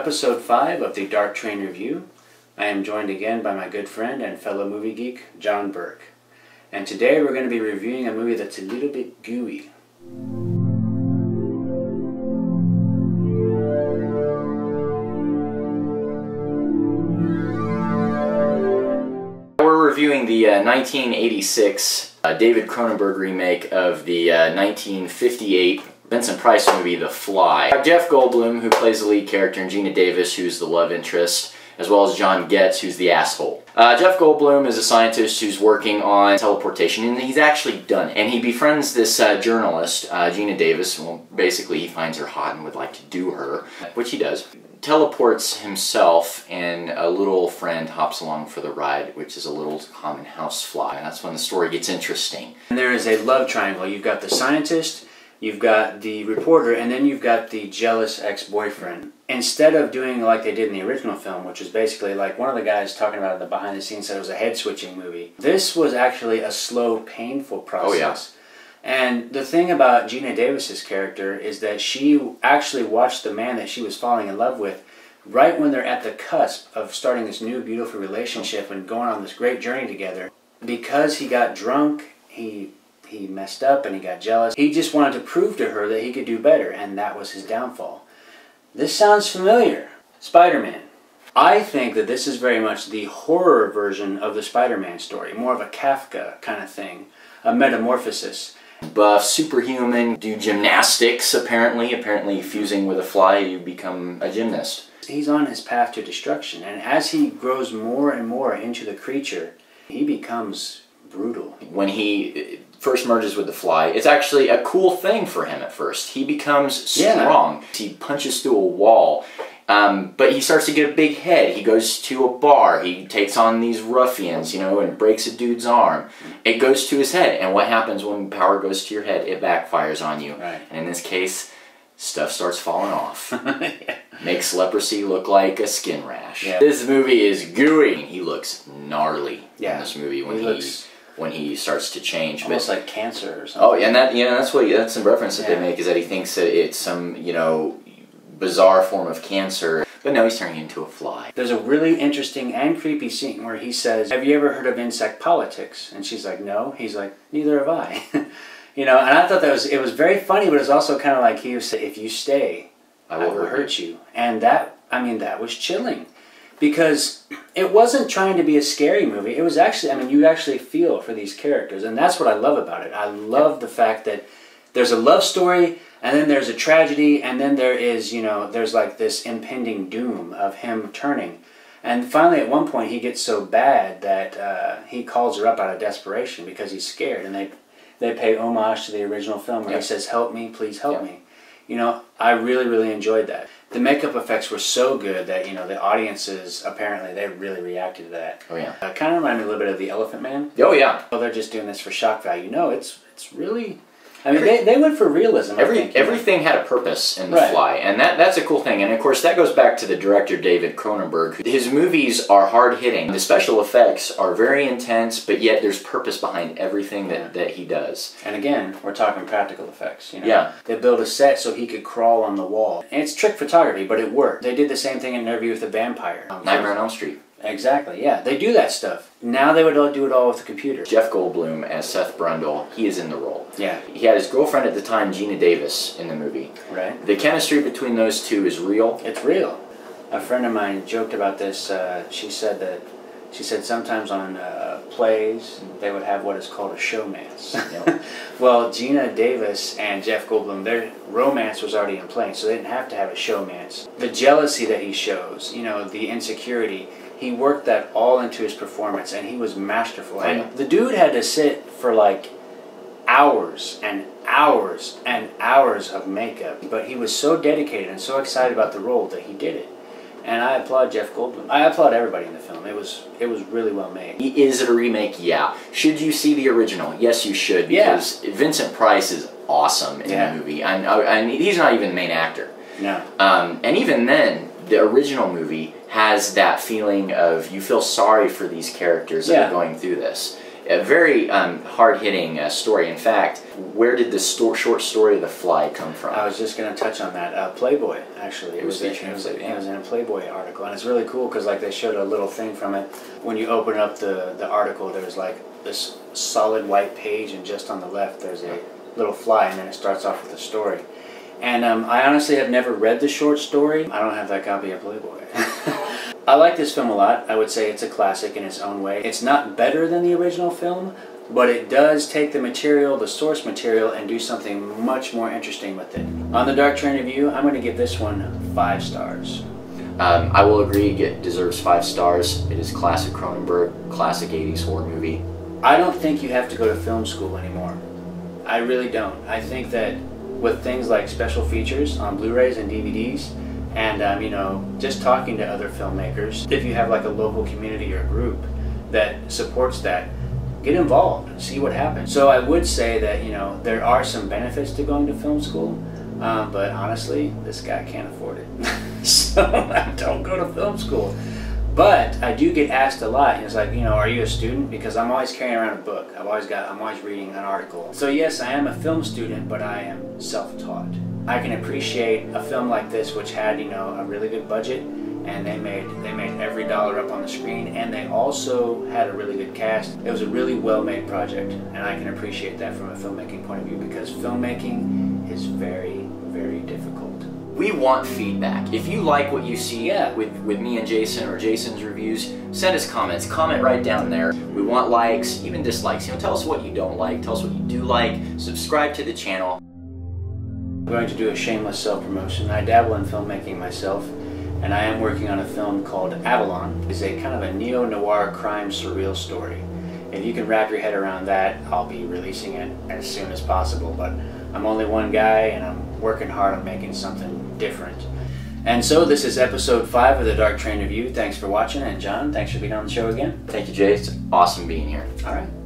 episode 5 of the Dark Train Review. I am joined again by my good friend and fellow movie geek, John Burke. And today we're going to be reviewing a movie that's a little bit gooey. We're reviewing the 1986 David Cronenberg remake of the 1958 Vincent Price movie, The Fly. Jeff Goldblum, who plays the lead character, and Gina Davis, who's the love interest, as well as John Getz, who's the asshole. Jeff Goldblum is a scientist who's working on teleportation, and he's actually done it. And he befriends this journalist, Gina Davis. Well, basically he finds her hot and would like to do her, which he does. Teleports himself, and a little friend hops along for the ride, which is a little common house fly. And that's when the story gets interesting. And there is a love triangle. You've got the scientist, you've got the reporter, and then you've got the jealous ex-boyfriend. Instead of doing like they did in the original film, which was basically like one of the guys talking about in the behind the scenes said it was a head-switching movie, this was actually a slow, painful process. Oh, yeah. And the thing about Gina Davis's character is that she actually watched the man that she was falling in love with right when they're at the cusp of starting this new beautiful relationship and going on this great journey together. Because he got drunk, he messed up and he got jealous. He just wanted to prove to her that he could do better, and that was his downfall. This sounds familiar. Spider-Man. I think that this is very much the horror version of the Spider-Man story. More of a Kafka kind of thing. A metamorphosis. Buff, superhuman, do gymnastics apparently. Apparently fusing with a fly you become a gymnast. He's on his path to destruction, and as he grows more and more into the creature, he becomes brutal. When he first merges with the fly, it's actually a cool thing for him at first. He becomes strong. Yeah. He punches through a wall, but he starts to get a big head. He goes to a bar. He takes on these ruffians, you know, and breaks a dude's arm. It goes to his head, and what happens when power goes to your head? It backfires on you. Right. And in this case, stuff starts falling off. Yeah. Makes leprosy look like a skin rash. Yeah. This movie is gooey. He looks gnarly in this movie when he starts to change. Almost like cancer or something. Oh, and that's the reference that they make, is that he thinks that it's some, you know, bizarre form of cancer. But no, he's turning into a fly. There's a really interesting and creepy scene where he says, "Have you ever heard of insect politics?" And she's like, "No." He's like, "Neither have I." You know, and I thought it was very funny, but it was also kind of like he was saying, "If you stay, I will hurt you." And that was chilling. Because it wasn't trying to be a scary movie. It was actually, you actually feel for these characters. And that's what I love about it. I love the fact that there's a love story, and then there's a tragedy, and then there is, you know, there's like this impending doom of him turning. And finally, at one point, he gets so bad that he calls her up out of desperation because he's scared. And they pay homage to the original film where he says, "Help me, please help me." You know, I really, really enjoyed that. The makeup effects were so good that, you know, the audiences, apparently, they really reacted to that. Oh, yeah. Kind of reminded me a little bit of The Elephant Man. Oh, yeah. Well, they're just doing this for shock value. No, it's really... I mean, they went for realism, I think. Everything had a purpose in The Fly, and that's a cool thing. And of course, that goes back to the director, David Cronenberg. His movies are hard-hitting. The special effects are very intense, but yet there's purpose behind everything that he does. And again, we're talking practical effects, you know? Yeah. They built a set so he could crawl on the wall. And it's trick photography, but it worked. They did the same thing in Interview with the Vampire. Nightmare on Elm Street. Exactly, yeah. They do that stuff. Now they would do it all with the computer. Jeff Goldblum as Seth Brundle, he is in the role. Yeah. He had his girlfriend at the time, Gina Davis, in the movie. Right. The chemistry between those two is real. It's real. A friend of mine joked about this. She said sometimes on plays they would have what is called a showmance. Yep. Well, Gina Davis and Jeff Goldblum, their romance was already in place, so they didn't have to have a showmance. The jealousy that he shows, you know, the insecurity, he worked that all into his performance, and he was masterful. And the dude had to sit for like hours and hours and hours of makeup, but he was so dedicated and so excited about the role that he did it. And I applaud Jeff Goldblum. I applaud everybody in the film. It was really well made. Is it a remake? Yeah. Should you see the original? Yes, you should, because Vincent Price is awesome in the movie. And he's not even the main actor. No. And even then, the original movie has that feeling of you feel sorry for these characters that are going through this. A very hard-hitting story. In fact, where did this short story The Fly come from? I was just going to touch on that. Playboy, actually. It was in a Playboy article, and it's really cool because like they showed a little thing from it. When you open up the article, there's like this solid white page, and just on the left there's a little fly, and then it starts off with a story. And I honestly have never read the short story. I don't have that copy of Playboy. I like this film a lot. I would say it's a classic in its own way. It's not better than the original film, but it does take the material, the source material, and do something much more interesting with it. On the Dark Train review, I'm going to give this one 5 stars. I will agree, it deserves 5 stars. It is classic Cronenberg, classic 80s horror movie. I don't think you have to go to film school anymore. I really don't. I think that with things like special features on Blu-rays and DVDs, and you know, just talking to other filmmakers, if you have like a local community or group that supports that, get involved and see what happens. So I would say that, you know, there are some benefits to going to film school, but honestly, this guy can't afford it. So don't go to film school. But I do get asked a lot, and it's like, you know, are you a student? Because I'm always carrying around a book. I'm always reading an article. So yes, I am a film student, but I am self-taught. I can appreciate a film like this, which had, you know, a really good budget, and they made every dollar up on the screen, and they also had a really good cast. It was a really well-made project, and I can appreciate that from a filmmaking point of view, because filmmaking is very, very difficult. We want feedback. If you like what you see with me and Jason, or Jason's reviews, send us comments. Comment right down there. We want likes, even dislikes. You know, tell us what you don't like, tell us what you do like. Subscribe to the channel. I'm going to do a shameless self-promotion. I dabble in filmmaking myself, and I am working on a film called Avalon. It's a kind of a neo-noir crime surreal story. If you can wrap your head around that, I'll be releasing it as soon as possible. But I'm only one guy, and I'm working hard on making something different. And so this is episode 5 of the Dark Train Review. Thanks for watching, and John, thanks for being on the show again. Thank you, Jay. It's awesome being here. All right.